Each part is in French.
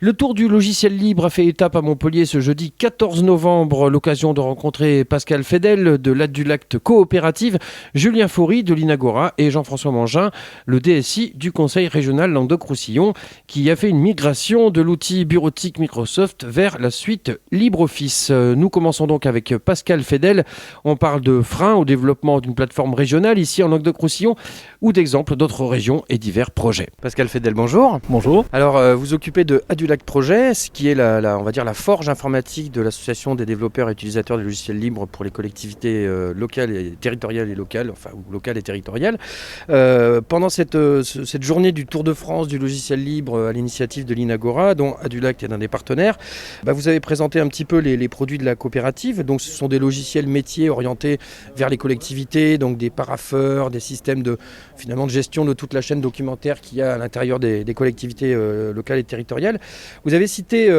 Le tour du logiciel libre a fait étape à Montpellier ce jeudi 14 novembre. L'occasion de rencontrer Pascal Fedel de l'Adulact Coopérative, Julien Faury de l'Inagora et Jean-François Mangin, le DSI du Conseil régional Languedoc-Roussillon, qui a fait une migration de l'outil bureautique Microsoft vers la suite LibreOffice. Nous commençons donc avec Pascal Fedel. On parle de freins au développement d'une plateforme régionale ici en Languedoc-Roussillon ou d'exemples d'autres régions et divers projets. Pascal Fedel, bonjour. Bonjour. Alors, vous occupez de Adulact Projet, ce qui est on va dire la forge informatique de l'association des développeurs et utilisateurs des logiciels libres pour les collectivités locales et territoriales et locales, enfin ou locales et territoriales. Pendant cette journée du Tour de France du logiciel libre à l'initiative de l'Inagora, dont Adulact est un des partenaires, vous avez présenté un petit peu les produits de la coopérative. Donc, ce sont des logiciels métiers orientés vers les collectivités, donc des parapheurs, des systèmes de gestion de toute la chaîne documentaire qu'il y a à l'intérieur des collectivités locales et territoriales. Vous avez cité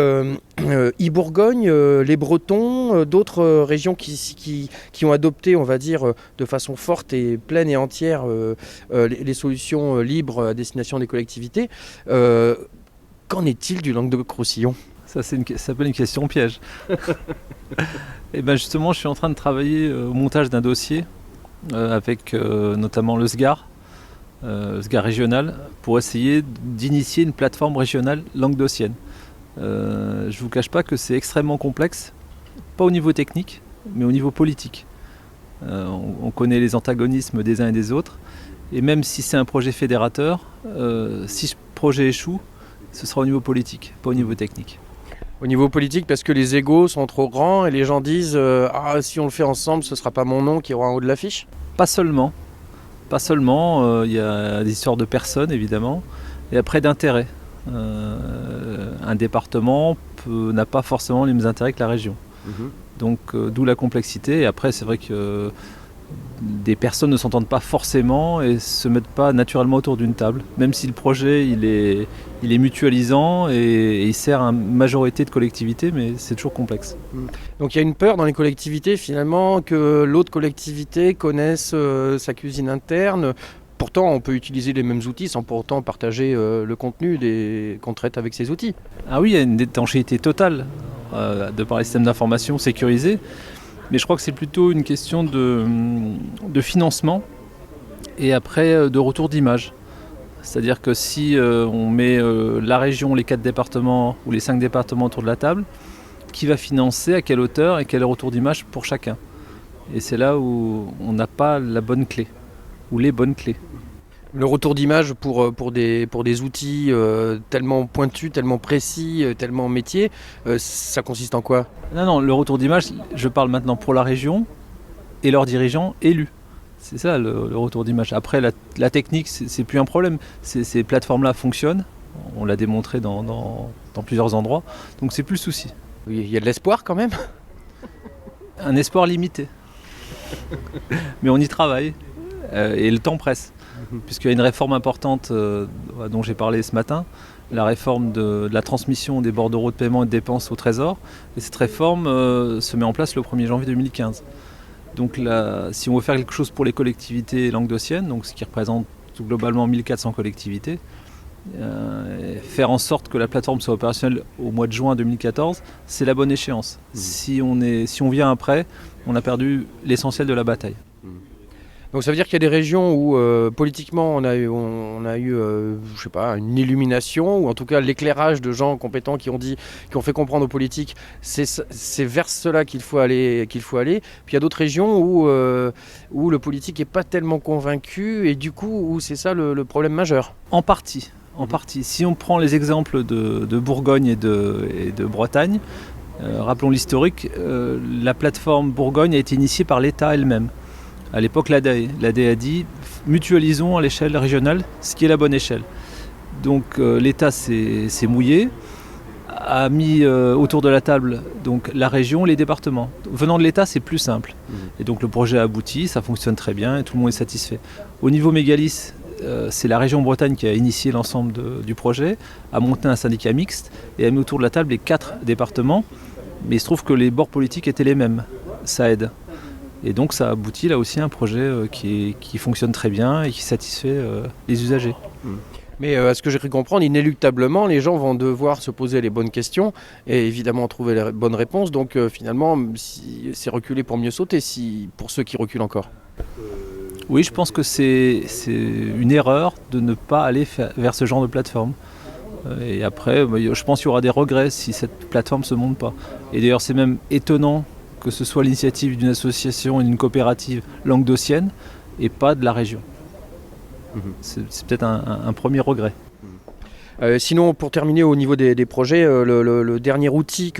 Bourgogne, les Bretons, d'autres régions qui ont adopté, on va dire, de façon forte et pleine et entière les solutions libres à destination des collectivités. Qu'en est-il du Languedoc-Roussillon ? Ça s'appelle une question piège. Et justement, je suis en train de travailler au montage d'un dossier avec notamment le SGAR régional, pour essayer d'initier une plateforme régionale languedocienne. Je ne vous cache pas que c'est extrêmement complexe, pas au niveau technique, mais au niveau politique. On connaît les antagonismes des uns et des autres, et même si c'est un projet fédérateur, si ce projet échoue, ce sera au niveau politique, pas au niveau technique. Au niveau politique, parce que les égos sont trop grands et les gens disent si on le fait ensemble, ce ne sera pas mon nom qui aura en haut de l'affiche ? Pas seulement, il y a des histoires de personnes évidemment, et après d'intérêts. Un département n'a pas forcément les mêmes intérêts que la région. Donc d'où la complexité, et après c'est vrai que des personnes ne s'entendent pas forcément et se mettent pas naturellement autour d'une table, même si le projet il est mutualisant et il sert à une majorité de collectivités, mais c'est toujours complexe. Donc il y a une peur dans les collectivités finalement que l'autre collectivité connaisse sa cuisine interne. Pourtant, on peut utiliser les mêmes outils sans pour autant partager le contenu qu'on traite avec ces outils. Ah oui, il y a une étanchéité totale de par les systèmes d'information sécurisés. Mais je crois que c'est plutôt une question de financement et après de retour d'image. C'est-à-dire que si on met la région, les 4 départements ou les 5 départements autour de la table, qui va financer, à quelle hauteur et quel retour d'image pour chacun. Et c'est là où on n'a pas la bonne clé, ou les bonnes clés. Le retour d'image pour des outils tellement pointus, tellement précis, tellement métiers, ça consiste en quoi ? Non, le retour d'image, je parle maintenant pour la région et leurs dirigeants élus. C'est ça le retour d'image. Après, la technique, c'est plus un problème. Ces plateformes-là fonctionnent, on l'a démontré dans plusieurs endroits, donc c'est plus le souci. Oui, il y a de l'espoir quand même ? Un espoir limité. Mais on y travaille et le temps presse. Puisqu'il y a une réforme importante dont j'ai parlé ce matin, la réforme de la transmission des bordereaux de paiement et de dépenses au Trésor. Et cette réforme se met en place le 1er janvier 2015. Donc là, si on veut faire quelque chose pour les collectivités languedociennes, donc ce qui représente globalement 1400 collectivités, faire en sorte que la plateforme soit opérationnelle au mois de juin 2014, c'est la bonne échéance. Si on vient après, on a perdu l'essentiel de la bataille. Donc ça veut dire qu'il y a des régions où politiquement on a eu je sais pas, une illumination, ou en tout cas l'éclairage de gens compétents qui ont fait comprendre aux politiques c'est vers cela qu'il faut aller. Puis il y a d'autres régions où le politique n'est pas tellement convaincu et du coup où c'est ça le problème majeur. En partie. Si on prend les exemples de Bourgogne et de Bretagne, rappelons l'historique, la plateforme Bourgogne a été initiée par l'État elle-même. À l'époque, l'ADAE a dit mutualisons à l'échelle régionale ce qui est la bonne échelle. Donc l'État s'est mouillé, a mis autour de la table donc, la région, les départements. Venant de l'État, c'est plus simple. Et donc le projet a abouti, ça fonctionne très bien et tout le monde est satisfait. Au niveau mégalis, c'est la région Bretagne qui a initié l'ensemble du projet, a monté un syndicat mixte et a mis autour de la table les 4 départements. Mais il se trouve que les bords politiques étaient les mêmes. Ça aide. Et donc ça aboutit là aussi à un projet qui fonctionne très bien et qui satisfait les usagers. Mais à ce que j'ai cru comprendre, inéluctablement, les gens vont devoir se poser les bonnes questions et évidemment trouver les bonnes réponses. Donc finalement, c'est reculer pour mieux sauter, pour ceux qui reculent encore. Oui, je pense que c'est une erreur de ne pas aller vers ce genre de plateforme. Et après, je pense qu'il y aura des regrets si cette plateforme ne se monte pas. Et d'ailleurs, c'est même étonnant que ce soit l'initiative d'une association et d'une coopérative languedocienne et pas de la région. C'est peut-être un premier regret. Sinon, pour terminer au niveau des projets, le dernier outil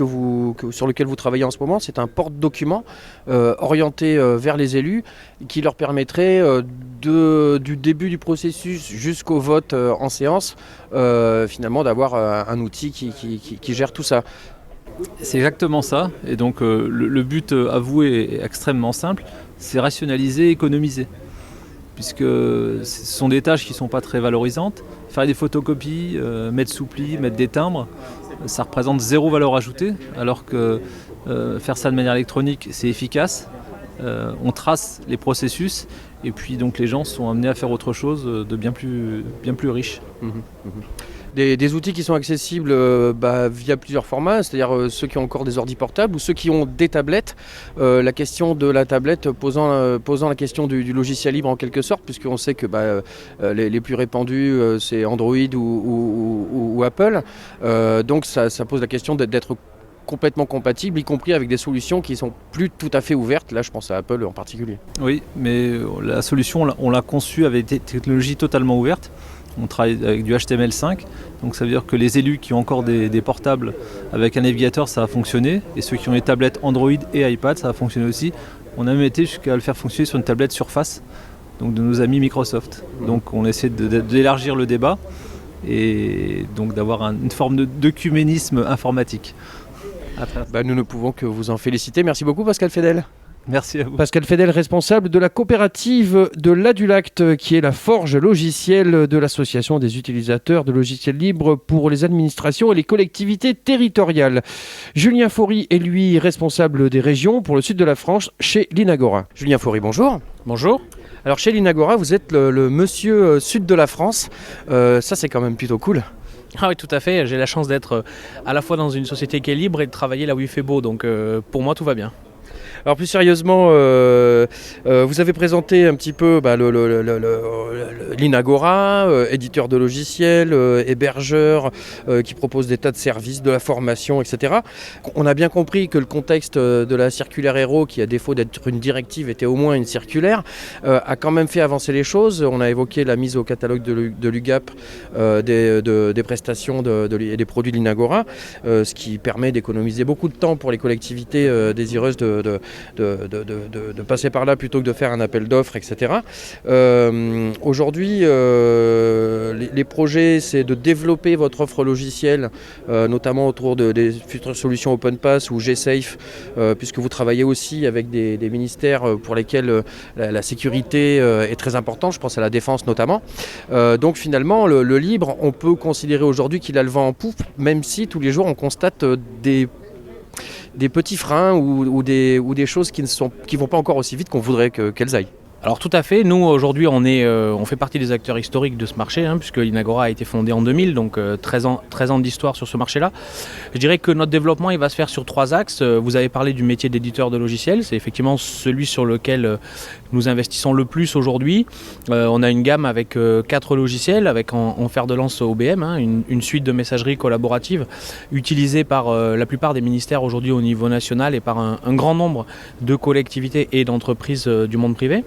sur lequel vous travaillez en ce moment, c'est un porte-document orienté vers les élus qui leur permettrait du début du processus jusqu'au vote en séance, finalement d'avoir un outil qui gère tout ça. C'est exactement ça. Et donc le but avoué est extrêmement simple, c'est rationaliser, économiser. Puisque ce sont des tâches qui ne sont pas très valorisantes. Faire des photocopies, mettre soupli, mettre des timbres, ça représente zéro valeur ajoutée, alors que faire ça de manière électronique, c'est efficace. On trace les processus et puis donc les gens sont amenés à faire autre chose de bien plus riche. Des outils qui sont accessibles via plusieurs formats, c'est-à-dire ceux qui ont encore des ordi portables ou ceux qui ont des tablettes. La question de la tablette posant la question du logiciel libre en quelque sorte, puisqu'on sait que les plus répandus c'est Android ou Apple. Donc ça pose la question d'être complètement compatible, y compris avec des solutions qui sont plus tout à fait ouvertes. Là, je pense à Apple en particulier. Oui, mais la solution, on l'a conçue avec des technologies totalement ouvertes. On travaille avec du HTML5, donc ça veut dire que les élus qui ont encore des portables avec un navigateur, ça va fonctionner, et ceux qui ont des tablettes Android et iPad, ça va fonctionner aussi. On a même été jusqu'à le faire fonctionner sur une tablette Surface, donc de nos amis Microsoft. Donc on essaie d'élargir le débat et donc d'avoir une forme d'œcuménisme informatique. Nous ne pouvons que vous en féliciter. Merci beaucoup Pascal Fedel. Merci à vous. Pascal Fedel, responsable de la coopérative de l'Adulact, qui est la forge logicielle de l'association des utilisateurs de logiciels libres pour les administrations et les collectivités territoriales. Julien Faury est lui responsable des régions pour le sud de la France chez l'Inagora. Julien Faury, bonjour. Bonjour. Alors chez l'Inagora, vous êtes le monsieur sud de la France. Ça c'est quand même plutôt cool. Ah oui, tout à fait. J'ai la chance d'être à la fois dans une société qui est libre et de travailler là où il fait beau. Donc pour moi, tout va bien. Alors plus sérieusement, vous avez présenté un petit peu l'Inagora, éditeur de logiciels, hébergeur qui propose des tas de services, de la formation, etc. On a bien compris que le contexte de la circulaire Hérault, qui à défaut d'être une directive était au moins une circulaire, a quand même fait avancer les choses. On a évoqué la mise au catalogue de l'UGAP des prestations et des produits de l'Inagora, ce qui permet d'économiser beaucoup de temps pour les collectivités désireuses de passer par là plutôt que de faire un appel d'offres, etc. Aujourd'hui, les projets, c'est de développer votre offre logicielle, notamment autour des futures solutions OpenPass ou GSafe, puisque vous travaillez aussi avec des ministères pour lesquels la sécurité est très importante, je pense à la défense notamment. Donc finalement, le libre, on peut considérer aujourd'hui qu'il a le vent en poupe, même si tous les jours on constate des petits freins ou des choses qui ne vont pas encore aussi vite qu'on voudrait qu'elles aillent. Alors tout à fait, nous aujourd'hui on fait partie des acteurs historiques de ce marché, puisque l'Inagora a été fondée en 2000, donc 13 ans d'histoire sur ce marché-là. Je dirais que notre développement il va se faire sur 3 axes. Vous avez parlé du métier d'éditeur de logiciels, c'est effectivement celui sur lequel nous investissons le plus aujourd'hui. On a une gamme avec 4 logiciels, avec en fer de lance OBM, une suite de messagerie collaborative utilisée par la plupart des ministères aujourd'hui au niveau national et par un grand nombre de collectivités et d'entreprises du monde privé.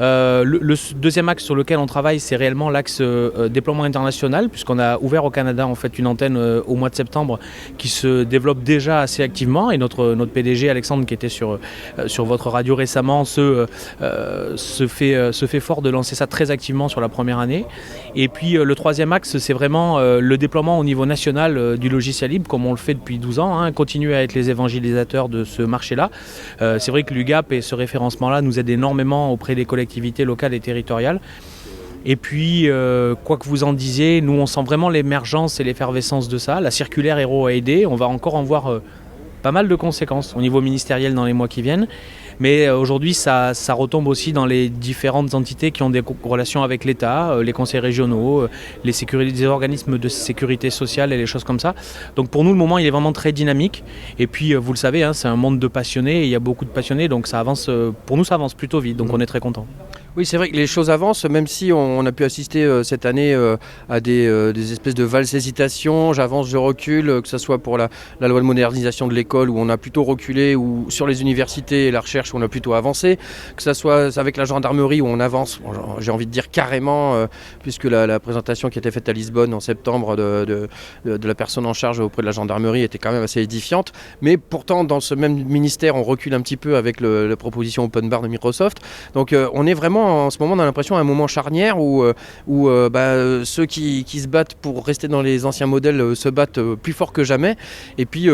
Le deuxième axe sur lequel on travaille, c'est réellement l'axe déploiement international, puisqu'on a ouvert au Canada en fait une antenne au mois de septembre qui se développe déjà assez activement, et notre PDG Alexandre, qui était sur votre radio récemment, se fait fort de lancer ça très activement sur la première année. Et puis le troisième axe, c'est vraiment le déploiement au niveau national du logiciel libre, comme on le fait depuis 12 ans, continuer à être les évangélisateurs de ce marché-là. C'est vrai que l'UGAP et ce référencement-là nous aide énormément auprès des collectivités locales et territoriales. Et puis, quoi que vous en disiez, nous on sent vraiment l'émergence et l'effervescence de ça. La circulaire Hérault a aidé, on va encore en voir pas mal de conséquences au niveau ministériel dans les mois qui viennent. Mais aujourd'hui, ça retombe aussi dans les différentes entités qui ont des relations avec l'État, les conseils régionaux, les organismes de sécurité sociale et les choses comme ça. Donc pour nous, le moment, il est vraiment très dynamique. Et puis, vous le savez, c'est un monde de passionnés, et il y a beaucoup de passionnés, donc ça avance, pour nous, ça avance plutôt vite, donc on est très contents. Oui, c'est vrai que les choses avancent, même si on a pu assister cette année à des espèces de valses hésitations, j'avance, je recule, que ce soit pour la loi de modernisation de l'école où on a plutôt reculé, ou sur les universités et la recherche où on a plutôt avancé, que ce soit avec la gendarmerie où on avance, j'ai envie de dire carrément, puisque la présentation qui a été faite à Lisbonne en septembre de la personne en charge auprès de la gendarmerie était quand même assez édifiante, mais pourtant dans ce même ministère on recule un petit peu avec la proposition Open Bar de Microsoft, donc on est vraiment en ce moment, on a l'impression, à un moment charnière où ceux qui se battent pour rester dans les anciens modèles se battent plus fort que jamais. Et puis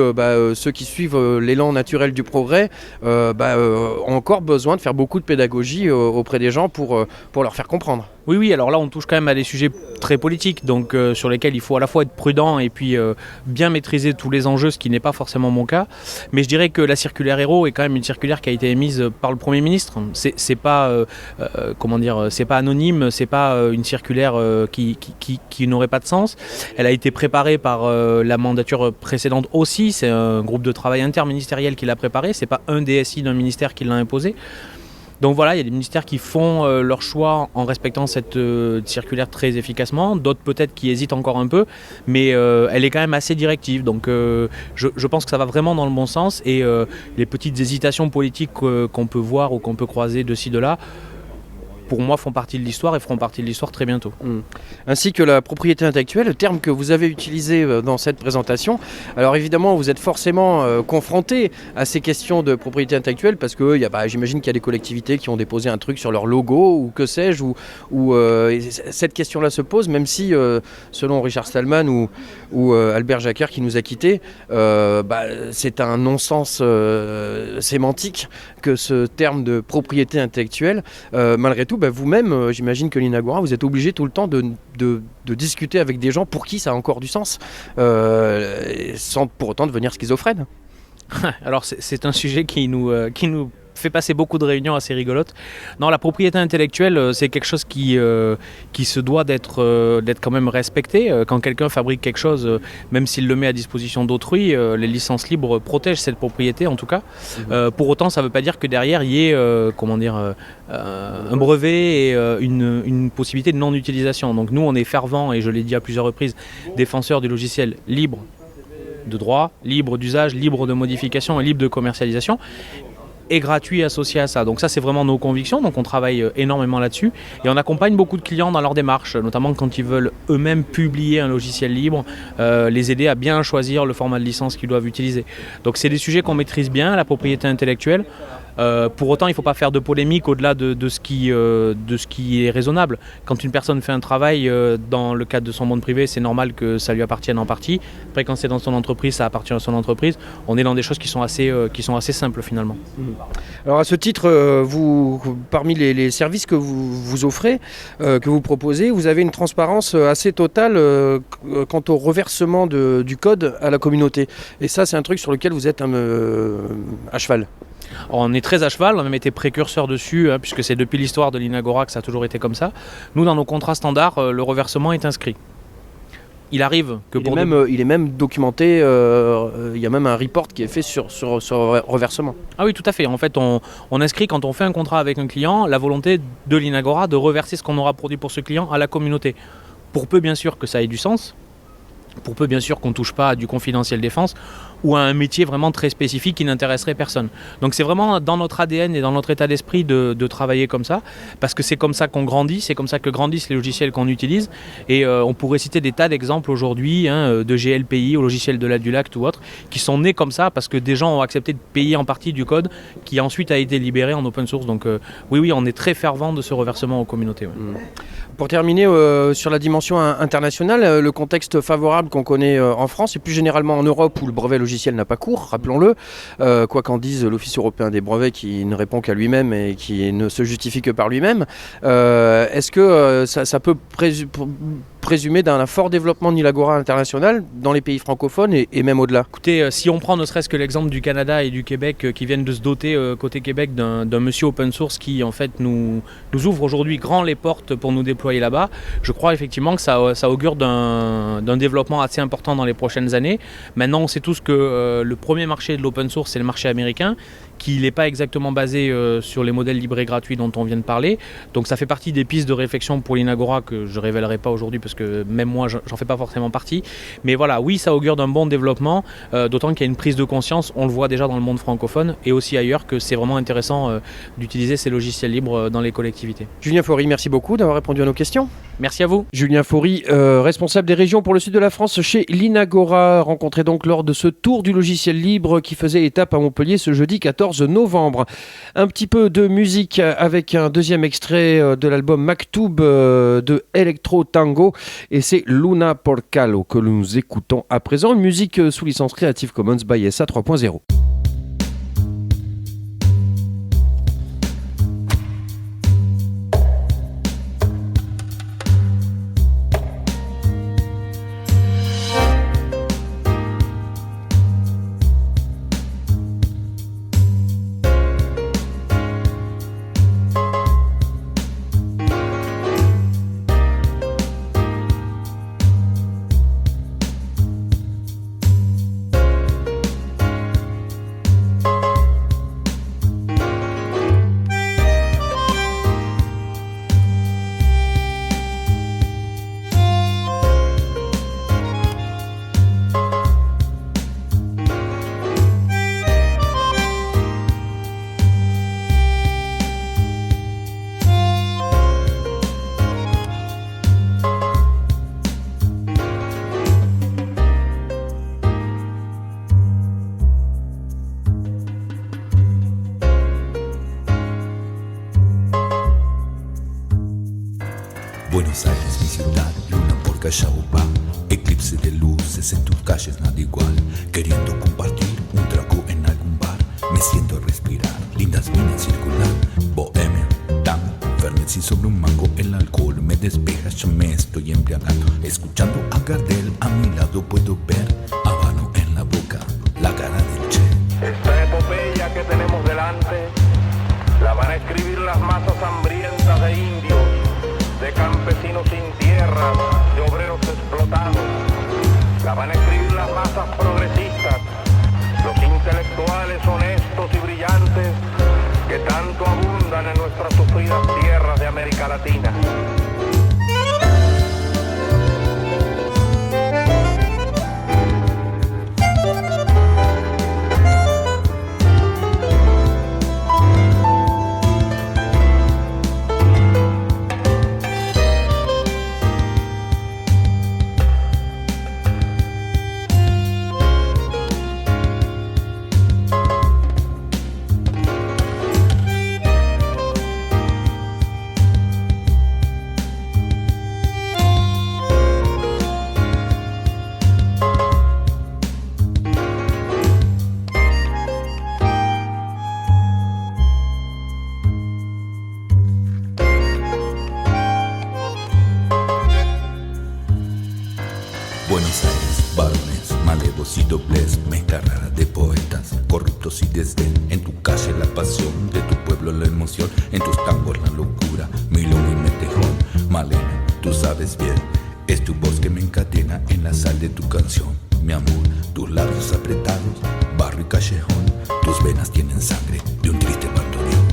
ceux qui suivent l'élan naturel du progrès ont encore besoin de faire beaucoup de pédagogie auprès des gens pour leur faire comprendre. Oui, alors là on touche quand même à des sujets très politiques, donc sur lesquels il faut à la fois être prudent et puis bien maîtriser tous les enjeux, ce qui n'est pas forcément mon cas. Mais je dirais que la circulaire Hérault est quand même une circulaire qui a été émise par le Premier ministre. C'est pas c'est pas anonyme, c'est pas une circulaire qui n'aurait pas de sens. Elle a été préparée par la mandature précédente aussi. C'est un groupe de travail interministériel qui l'a préparée. C'est pas un DSI d'un ministère qui l'a imposé. Donc voilà, il y a des ministères qui font leur choix en respectant cette circulaire très efficacement, d'autres peut-être qui hésitent encore un peu, mais elle est quand même assez directive, donc je pense que ça va vraiment dans le bon sens, et les petites hésitations politiques qu'on peut voir ou qu'on peut croiser de ci, de là, pour moi, font partie de l'histoire et feront partie de l'histoire très bientôt. Ainsi que la propriété intellectuelle, le terme que vous avez utilisé dans cette présentation. Alors évidemment, vous êtes forcément confronté à ces questions de propriété intellectuelle parce que j'imagine qu'il y a des collectivités qui ont déposé un truc sur leur logo ou que sais-je, ou cette question-là se pose, même si, selon Richard Stallman ou Albert Jacquer qui nous a quittés, c'est un non-sens sémantique que ce terme de propriété intellectuelle. Malgré tout, vous-même, j'imagine que l'Inagora, vous êtes obligé tout le temps de discuter avec des gens pour qui ça a encore du sens, sans pour autant devenir schizophrène. Alors c'est un sujet qui nous fait passer beaucoup de réunions assez rigolotes. Non, la propriété intellectuelle, c'est quelque chose qui se doit d'être quand même respecté. Quand quelqu'un fabrique quelque chose, même s'il le met à disposition d'autrui, les licences libres protègent cette propriété en tout cas. Pour autant, ça ne veut pas dire que derrière il y ait un brevet et une possibilité de non-utilisation. Donc nous, on est fervents, et je l'ai dit à plusieurs reprises, défenseurs du logiciel libre de droit, libre d'usage, libre de modification et libre de commercialisation, et gratuit associé à ça. Donc ça, c'est vraiment nos convictions, donc on travaille énormément là-dessus, et on accompagne beaucoup de clients dans leur démarche, notamment quand ils veulent eux-mêmes publier un logiciel libre, les aider à bien choisir le format de licence qu'ils doivent utiliser. Donc c'est des sujets qu'on maîtrise bien, la propriété intellectuelle. Pour autant, il ne faut pas faire de polémique au-delà de ce qui est raisonnable. Quand une personne fait un travail dans le cadre de son monde privé, c'est normal que ça lui appartienne en partie. Après, quand c'est dans son entreprise, ça appartient à son entreprise. On est dans des choses qui sont assez simples finalement. Alors à ce titre, parmi les services que vous offrez, que vous proposez, vous avez une transparence assez totale quant au reversement du code à la communauté. Et ça, c'est un truc sur lequel vous êtes à cheval. On est très à cheval, on a même été précurseur dessus, puisque c'est depuis l'histoire de l'Inagora que ça a toujours été comme ça. Nous, dans nos contrats standards, le reversement est inscrit. Il arrive que il est même documenté, il y a même un report qui est fait sur reversement. Ah oui, tout à fait. En fait, on inscrit, quand on fait un contrat avec un client, la volonté de l'Inagora de reverser ce qu'on aura produit pour ce client à la communauté. Pour peu, bien sûr, que ça ait du sens. Pour peu, bien sûr, qu'on ne touche pas à du confidentiel défense ou à un métier vraiment très spécifique qui n'intéresserait personne. Donc c'est vraiment dans notre ADN et dans notre état d'esprit de travailler comme ça, parce que c'est comme ça qu'on grandit, c'est comme ça que grandissent les logiciels qu'on utilise, et on pourrait citer des tas d'exemples aujourd'hui, de GLPI au logiciel de l'Adulact ou autres, qui sont nés comme ça parce que des gens ont accepté de payer en partie du code qui ensuite a été libéré en open source. Donc oui, on est très fervent de ce reversement aux communautés. Ouais. Pour terminer, sur la dimension internationale, le contexte favorable qu'on connaît en France et plus généralement en Europe où le brevet logiciel n'a pas cours, rappelons-le, quoi qu'en dise l'Office européen des brevets qui ne répond qu'à lui-même et qui ne se justifie que par lui-même, est-ce que ça peut présumer d'un fort développement de l'Agora international dans les pays francophones et même au-delà. Écoutez, si on prend ne serait-ce que l'exemple du Canada et du Québec qui viennent de se doter côté Québec d'un monsieur open source qui en fait nous ouvre aujourd'hui grand les portes pour nous déployer là-bas, je crois effectivement que ça augure d'un développement assez important dans les prochaines années. Maintenant, on sait tous que le premier marché de l'open source, c'est le marché américain, qui n'est pas exactement basé sur les modèles libres et gratuits dont on vient de parler. Donc ça fait partie des pistes de réflexion pour l'Inagora que je ne révélerai pas aujourd'hui parce que même moi j'en fais pas forcément partie. Mais voilà, oui, ça augure d'un bon développement, d'autant qu'il y a une prise de conscience, on le voit déjà dans le monde francophone et aussi ailleurs, que c'est vraiment intéressant d'utiliser ces logiciels libres dans les collectivités. Julien Faury, merci beaucoup d'avoir répondu à nos questions. Merci à vous. Julien Faury, responsable des régions pour le sud de la France chez l'Inagora, rencontré donc lors de ce tour du logiciel libre qui faisait étape à Montpellier ce jeudi 14 novembre. Un petit peu de musique avec un deuxième extrait de l'album Maktoub de Electro Tango et c'est Luna Porcalo que nous écoutons à présent, une musique sous licence Creative Commons by SA 3.0. Buenos Aires, mi ciudad, luna por Cachaupa, eclipse de luces en tus calles, nada igual. Queriendo compartir un trago en algún bar, me siento respirar, lindas minas circular. Bohemia, tango, Fernet sobre un mango, el alcohol me despeja, ya me estoy embriagando. Escuchando a Gardel, a mi lado puedo ver habano en la boca, la cara del Che. Esta epopeya que tenemos delante la van a escribir las masas hambrientas de indios, de campesinos sin tierras, de obreros explotados. La van a escribir las masas progresistas, los intelectuales honestos y brillantes que tanto abundan en nuestras sufridas tierras de América Latina. Buenos Aires, varones, malevos y dobles, mezcla rara de poetas, corruptos y desdén. En tu calle la pasión, de tu pueblo la emoción, en tus tangos la locura, milonga y metejón. Malena, tú sabes bien, es tu voz que me encadena en la sal de tu canción. Mi amor, tus labios apretados, barrio y callejón, tus venas tienen sangre de un triste bandoneón.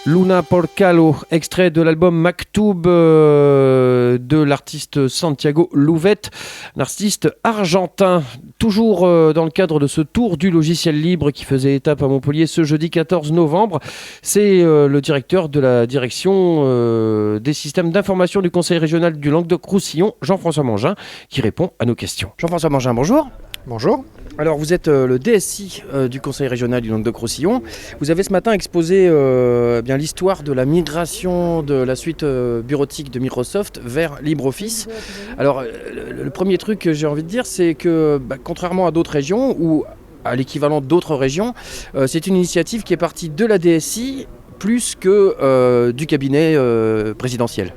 Luna Porcalo, extrait de l'album Maktoub de l'artiste Santiago Louvet, un artiste argentin. Toujours dans le cadre de ce tour du logiciel libre qui faisait étape à Montpellier ce jeudi 14 novembre, c'est le directeur de la direction des systèmes d'information du Conseil régional du Languedoc-Roussillon, Jean-François Mangin, qui répond à nos questions. Jean-François Mangin, bonjour. Bonjour. Alors vous êtes le DSI du Conseil régional du Languedoc-Roussillon. Vous avez ce matin exposé bien l'histoire de la migration de la suite bureautique de Microsoft vers LibreOffice. Alors le premier truc que j'ai envie de dire, c'est que contrairement à d'autres régions ou à l'équivalent d'autres régions, c'est une initiative qui est partie de la DSI plus que du cabinet présidentiel.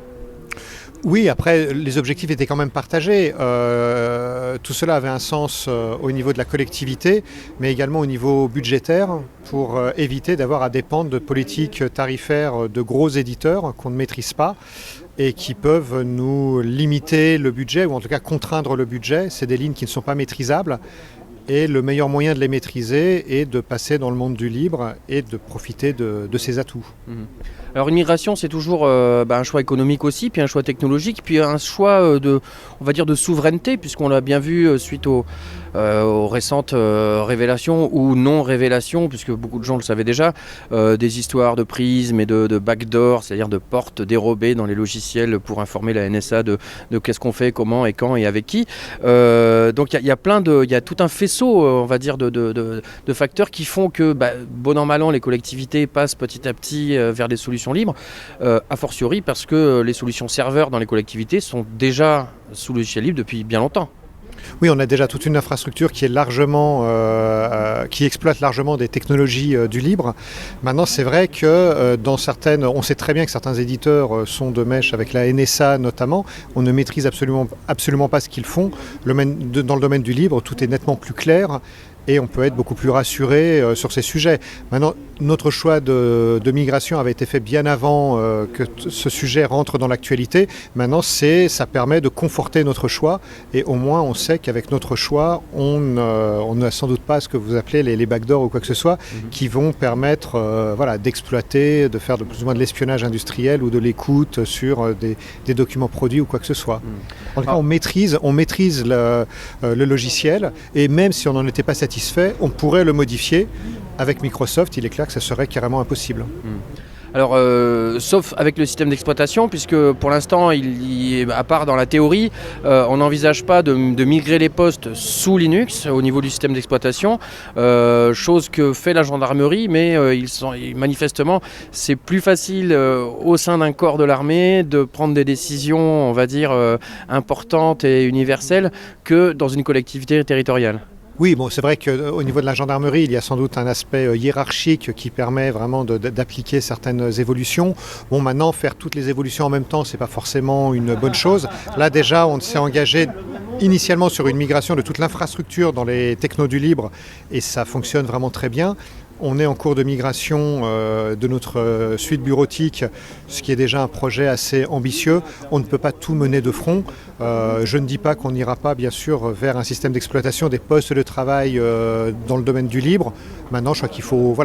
Oui, après, les objectifs étaient quand même partagés. Tout cela avait un sens au niveau de la collectivité, mais également au niveau budgétaire, pour éviter d'avoir à dépendre de politiques tarifaires de gros éditeurs qu'on ne maîtrise pas et qui peuvent nous limiter le budget, ou en tout cas contraindre le budget. C'est des lignes qui ne sont pas maîtrisables. Et le meilleur moyen de les maîtriser est de passer dans le monde du libre et de profiter de ses atouts. Alors une migration, c'est toujours un choix économique aussi, puis un choix technologique, puis un choix de souveraineté, puisqu'on l'a bien vu suite aux récentes révélations ou non-révélations, puisque beaucoup de gens le savaient déjà, des histoires de prismes et de backdoor, c'est-à-dire de portes dérobées dans les logiciels pour informer la NSA de qu'est-ce qu'on fait, comment et quand et avec qui. Donc il y a tout un faisceau, on va dire, de facteurs qui font que, bon an mal an, les collectivités passent petit à petit vers des solutions libres, a fortiori parce que les solutions serveurs dans les collectivités sont déjà sous logiciel libre depuis bien longtemps. Oui, on a déjà toute une infrastructure qui est qui exploite largement des technologies du libre. Maintenant, c'est vrai que on sait très bien que certains éditeurs sont de mèche avec la NSA notamment. On ne maîtrise absolument pas ce qu'ils font. Dans le domaine du libre, tout est nettement plus clair. Et on peut être beaucoup plus rassuré sur ces sujets. Maintenant, notre choix de migration avait été fait bien avant que ce sujet rentre dans l'actualité. Maintenant, ça permet de conforter notre choix. Et au moins, on sait qu'avec notre choix, on n'a sans doute pas ce que vous appelez les backdoors ou quoi que ce soit, qui vont permettre d'exploiter, de faire de plus ou moins de l'espionnage industriel ou de l'écoute sur des documents produits ou quoi que ce soit. En tout cas, on maîtrise le logiciel. Et même si on n'en était pas satisfait, on pourrait le modifier. Avec Microsoft, il est clair que ça serait carrément impossible. Alors, sauf avec le système d'exploitation, puisque pour l'instant, à part dans la théorie, on n'envisage pas de migrer les postes sous Linux au niveau du système d'exploitation, chose que fait la gendarmerie, mais manifestement, c'est plus facile au sein d'un corps de l'armée de prendre des décisions, on va dire, importantes et universelles que dans une collectivité territoriale. Oui, bon, c'est vrai qu'au niveau de la gendarmerie, il y a sans doute un aspect hiérarchique qui permet vraiment d'appliquer certaines évolutions. Bon, maintenant, faire toutes les évolutions en même temps, c'est pas forcément une bonne chose. Là, déjà, on s'est engagé initialement sur une migration de toute l'infrastructure dans les technos du libre et ça fonctionne vraiment très bien. On est en cours de migration de notre suite bureautique, ce qui est déjà un projet assez ambitieux. On ne peut pas tout mener de front. Je ne dis pas qu'on n'ira pas, bien sûr, vers un système d'exploitation des postes de travail dans le domaine du libre. Maintenant, je crois qu'il faut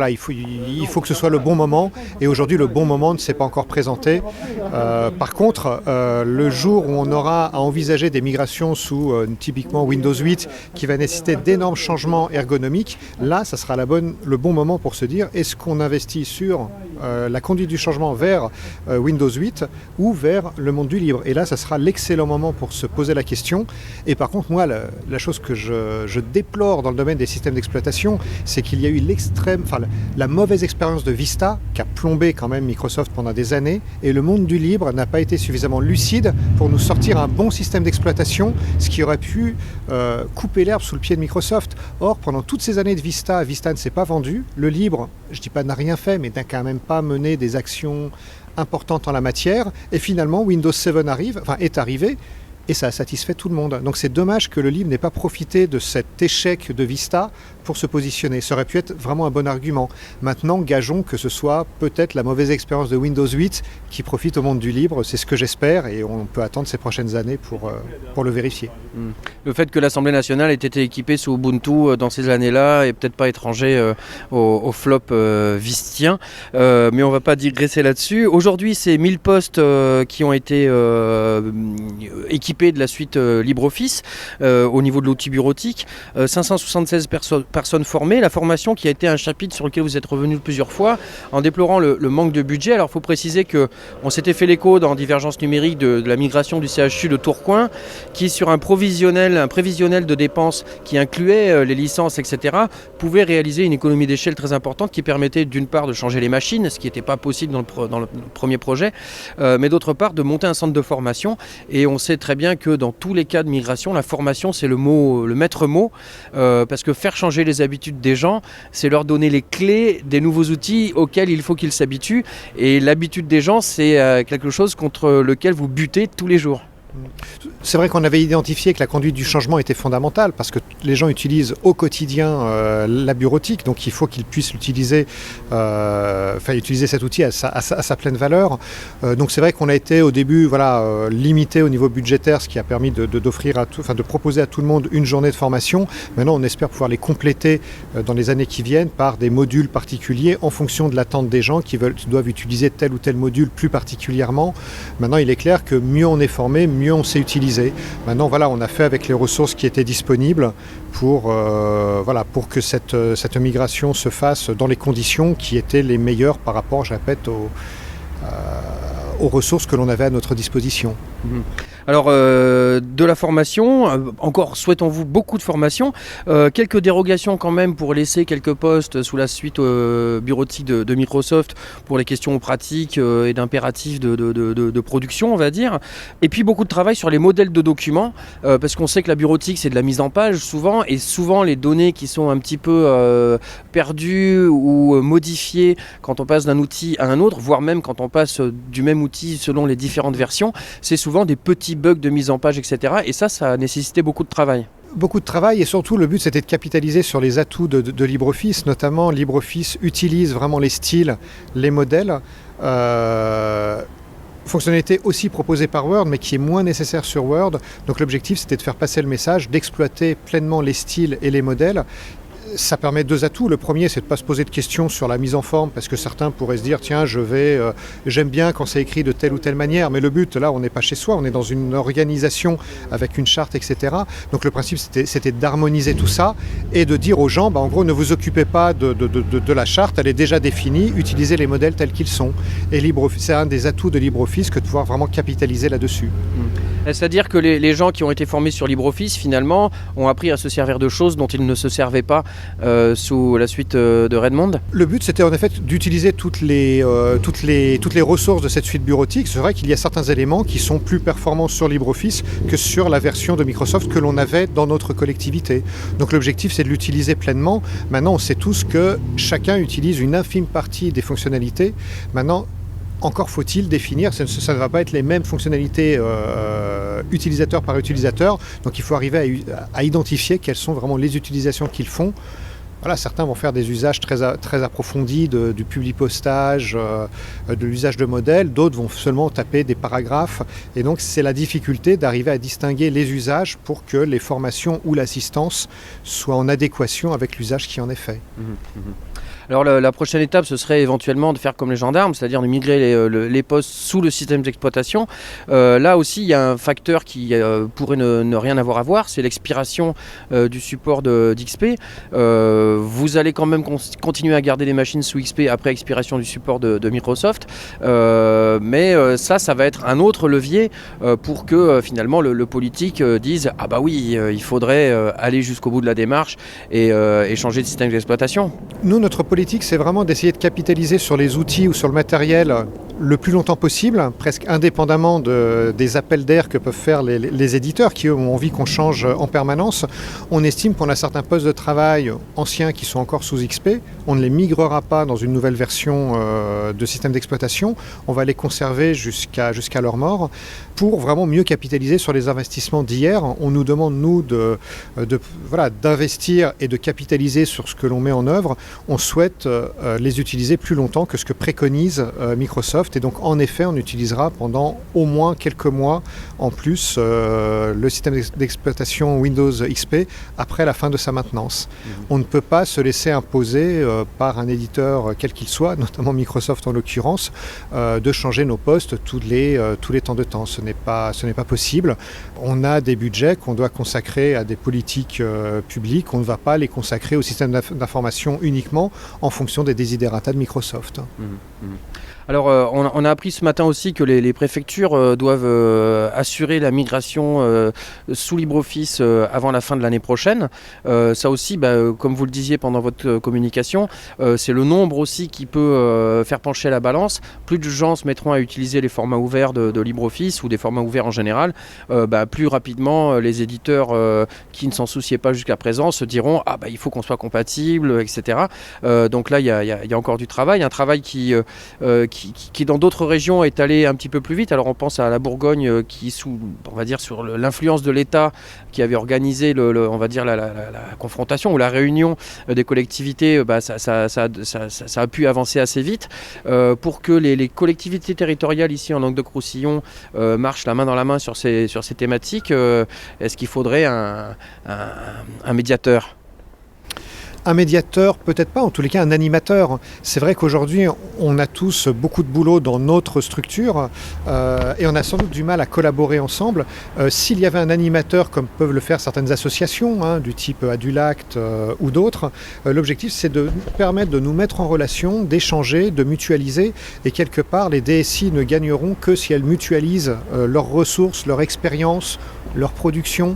que ce soit le bon moment. Et aujourd'hui, le bon moment ne s'est pas encore présenté. Par contre, le jour où on aura à envisager des migrations sous typiquement Windows 8, qui va nécessiter d'énormes changements ergonomiques, là, ça sera le bon moment pour se dire est-ce qu'on investit sur la conduite du changement vers Windows 8 ou vers le monde du libre. Et là, ça sera l'excellent moment pour se poser la question. Et par contre, moi, la chose que je déplore dans le domaine des systèmes d'exploitation, c'est qu'il y a eu la mauvaise expérience de Vista qui a plombé quand même Microsoft pendant des années. Et le monde du libre n'a pas été suffisamment lucide pour nous sortir un bon système d'exploitation, ce qui aurait pu couper l'herbe sous le pied de Microsoft. Or, pendant toutes ces années de Vista ne s'est pas vendu. Le libre, je ne dis pas n'a rien fait, mais n'a quand même pas mené des actions importantes en la matière. Et finalement, Windows 7 est arrivé. et ça a satisfait tout le monde. Donc c'est dommage que le livre n'ait pas profité de cet échec de Vista pour se positionner. Ça aurait pu être vraiment un bon argument. Maintenant, gageons que ce soit peut-être la mauvaise expérience de Windows 8 qui profite au monde du libre, c'est ce que j'espère, et on peut attendre ces prochaines années pour le vérifier. Le fait que l'Assemblée nationale ait été équipée sous Ubuntu dans ces années-là est peut-être pas étranger au flop vistien, mais on ne va pas digresser là-dessus. Aujourd'hui, c'est 1000 postes qui ont été équipés de la suite LibreOffice au niveau de l'outil bureautique, 576 personnes formées, la formation qui a été un chapitre sur lequel vous êtes revenu plusieurs fois en déplorant le manque de budget. Alors il faut préciser qu'on s'était fait l'écho dans Divergence numérique de la migration du CHU de Tourcoing qui sur un prévisionnel de dépenses qui incluait les licences, etc., pouvait réaliser une économie d'échelle très importante qui permettait d'une part de changer les machines, ce qui n'était pas possible dans le premier projet, mais d'autre part de monter un centre de formation. Et on sait très bien que dans tous les cas de migration, la formation c'est le maître mot, parce que faire changer les habitudes des gens, c'est leur donner les clés des nouveaux outils auxquels il faut qu'ils s'habituent. Et l'habitude des gens, c'est quelque chose contre lequel vous butez tous les jours. C'est vrai qu'on avait identifié que la conduite du changement était fondamentale parce que les gens utilisent au quotidien la bureautique, donc il faut qu'ils puissent l'utiliser, utiliser cet outil à sa pleine valeur. Donc c'est vrai qu'on a été au début limité au niveau budgétaire, ce qui a permis de proposer à tout le monde une journée de formation. Maintenant on espère pouvoir les compléter dans les années qui viennent par des modules particuliers en fonction de l'attente des gens qui doivent utiliser tel ou tel module plus particulièrement. Maintenant il est clair que mieux on est formé, mieux on sait utiliser. Maintenant, on a fait avec les ressources qui étaient disponibles pour que cette migration se fasse dans les conditions qui étaient les meilleures par rapport, je répète, aux ressources que l'on avait à notre disposition. Alors, de la formation, encore souhaitons-vous beaucoup de formation, quelques dérogations quand même pour laisser quelques postes sous la suite bureautique de Microsoft pour les questions pratiques et d'impératifs de production, on va dire. Et puis beaucoup de travail sur les modèles de documents, parce qu'on sait que la bureautique c'est de la mise en page souvent, et souvent les données qui sont un petit peu perdues ou modifiées quand on passe d'un outil à un autre, voire même quand on passe du même outil selon les différentes versions, c'est souvent des petits bugs de mise en page, etc. Et ça a nécessité beaucoup de travail. Beaucoup de travail et surtout le but c'était de capitaliser sur les atouts de LibreOffice, notamment LibreOffice utilise vraiment les styles, les modèles, fonctionnalité aussi proposée par Word mais qui est moins nécessaire sur Word. Donc l'objectif c'était de faire passer le message, d'exploiter pleinement les styles et les modèles. Ça permet deux atouts. Le premier, c'est de ne pas se poser de questions sur la mise en forme, parce que certains pourraient se dire, tiens, j'aime bien quand c'est écrit de telle ou telle manière, mais le but, là, on n'est pas chez soi, on est dans une organisation avec une charte, etc. Donc le principe, c'était d'harmoniser tout ça et de dire aux gens, en gros, ne vous occupez pas de la charte, elle est déjà définie, utilisez les modèles tels qu'ils sont. Et LibreOffice, c'est un des atouts de LibreOffice que de pouvoir vraiment capitaliser là-dessus. C'est-à-dire que les gens qui ont été formés sur LibreOffice, finalement, ont appris à se servir de choses dont ils ne se servaient pas sous la suite de Redmond. Le but, c'était en effet d'utiliser toutes les ressources de cette suite bureautique. C'est vrai qu'il y a certains éléments qui sont plus performants sur LibreOffice que sur la version de Microsoft que l'on avait dans notre collectivité. Donc l'objectif, c'est de l'utiliser pleinement. Maintenant, on sait tous que chacun utilise une infime partie des fonctionnalités. Maintenant, encore faut-il définir, ça ne va pas être les mêmes fonctionnalités utilisateur par utilisateur, donc il faut arriver à identifier quelles sont vraiment les utilisations qu'ils font. Voilà, certains vont faire des usages très approfondis du publipostage, de l'usage de modèles, d'autres vont seulement taper des paragraphes, et donc c'est la difficulté d'arriver à distinguer les usages pour que les formations ou l'assistance soient en adéquation avec l'usage qui en est fait. Alors la prochaine étape, ce serait éventuellement de faire comme les gendarmes, c'est-à-dire de migrer les postes sous le système d'exploitation. Là aussi, il y a un facteur qui pourrait ne rien avoir à voir, c'est l'expiration du support d'XP. Vous allez quand même continuer à garder les machines sous XP après expiration du support de Microsoft, mais ça va être un autre levier pour que finalement le politique dise « Ah bah oui, il faudrait aller jusqu'au bout de la démarche et changer de système d'exploitation ». Nous, notre politique, c'est vraiment d'essayer de capitaliser sur les outils ou sur le matériel le plus longtemps possible, presque indépendamment des appels d'air que peuvent faire les éditeurs qui eux, ont envie qu'on change en permanence. On estime qu'on a certains postes de travail anciens qui sont encore sous XP. On ne les migrera pas dans une nouvelle version de système d'exploitation. On va les conserver jusqu'à leur mort pour vraiment mieux capitaliser sur les investissements d'hier. On nous demande, nous, d'investir et de capitaliser sur ce que l'on met en œuvre. On souhaite les utiliser plus longtemps que ce que préconise Microsoft. Et donc, en effet, on utilisera pendant au moins quelques mois en plus le système d'exploitation Windows XP après la fin de sa maintenance. On ne peut pas se laisser imposer par un éditeur quel qu'il soit, notamment Microsoft en l'occurrence, de changer nos postes tous les temps de temps. Ce n'est pas possible. On a des budgets qu'on doit consacrer à des politiques publiques. On ne va pas les consacrer au système d'information uniquement en fonction des desiderata de Microsoft. Alors, on a appris ce matin aussi que les préfectures doivent assurer la migration sous LibreOffice avant la fin de l'année prochaine. Ça aussi, comme vous le disiez pendant votre communication, c'est le nombre aussi qui peut faire pencher la balance. Plus de gens se mettront à utiliser les formats ouverts de LibreOffice ou des formats ouverts en général. Plus rapidement, les éditeurs qui ne s'en souciaient pas jusqu'à présent se diront « il faut qu'on soit compatible, etc. » Donc là, il y a encore du travail. Un travail qui dans d'autres régions est allé un petit peu plus vite. Alors on pense à la Bourgogne qui sur l'influence de l'État qui avait organisé la confrontation ou la réunion des collectivités, ça a pu avancer assez vite. Pour que les collectivités territoriales ici en Languedoc-Roussillon marchent la main dans la main sur ces thématiques, est-ce qu'il faudrait un médiateur ? Un médiateur, peut-être pas, en tous les cas un animateur. C'est vrai qu'aujourd'hui, on a tous beaucoup de boulot dans notre structure et on a sans doute du mal à collaborer ensemble. S'il y avait un animateur, comme peuvent le faire certaines associations, du type Adulact ou d'autres, l'objectif c'est de permettre de nous mettre en relation, d'échanger, de mutualiser. Et quelque part, les DSI ne gagneront que si elles mutualisent leurs ressources, leur expérience, leur production.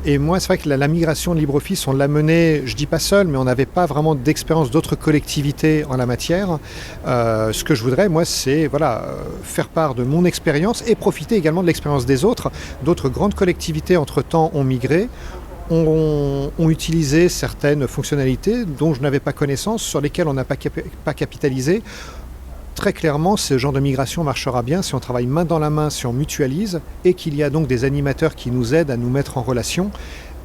Et moi, c'est vrai que la migration de LibreOffice, on l'a menée, je dis pas seul, mais on n'avait pas vraiment d'expérience d'autres collectivités en la matière. Ce que je voudrais, moi, c'est faire part de mon expérience et profiter également de l'expérience des autres. D'autres grandes collectivités, entre-temps, ont migré, ont utilisé certaines fonctionnalités dont je n'avais pas connaissance, sur lesquelles on n'a pas capitalisé. Très clairement, ce genre de migration marchera bien si on travaille main dans la main, si on mutualise et qu'il y a donc des animateurs qui nous aident à nous mettre en relation.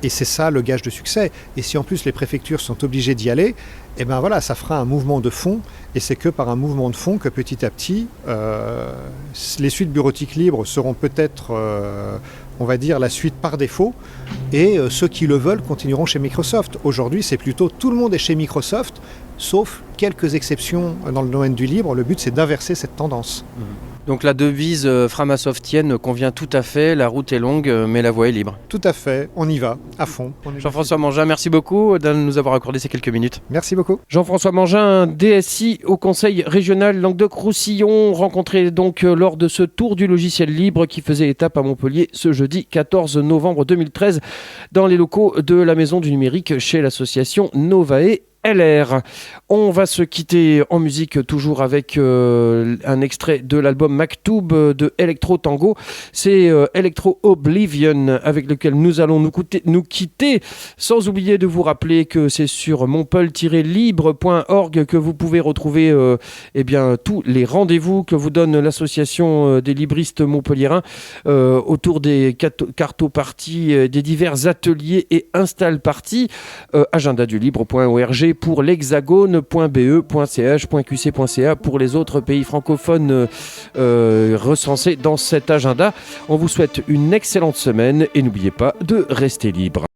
Et c'est ça le gage de succès. Et si en plus les préfectures sont obligées d'y aller, ça fera un mouvement de fond. Et c'est que par un mouvement de fond que petit à petit, les suites bureautiques libres seront peut-être, la suite par défaut. Et ceux qui le veulent continueront chez Microsoft. Aujourd'hui, c'est plutôt tout le monde est chez Microsoft, sauf quelques exceptions dans le domaine du libre. Le but, c'est d'inverser cette tendance. Donc la devise framasoftienne convient tout à fait, la route est longue, mais la voie est libre. Tout à fait, on y va, à fond. Jean-François Mangin, merci beaucoup de nous avoir accordé ces quelques minutes. Merci beaucoup. Jean-François Mangin, DSI au Conseil régional Languedoc-Roussillon, rencontré donc lors de ce tour du logiciel libre qui faisait étape à Montpellier ce jeudi 14 novembre 2013 dans les locaux de la Maison du Numérique chez l'association Novae LR. On va se quitter en musique toujours avec un extrait de l'album Maktoub de Electro Tango. C'est Electro Oblivion avec lequel nous allons nous quitter, sans oublier de vous rappeler que c'est sur montpel-libre.org que vous pouvez retrouver tous les rendez-vous que vous donne l'association des libristes montpelliérains autour des cartoparties, des divers ateliers et install-parties. agendadulibre.org pour l'hexagone.be.ch.qc.ca pour les autres pays francophones recensés dans cet agenda. On vous souhaite une excellente semaine et n'oubliez pas de rester libre.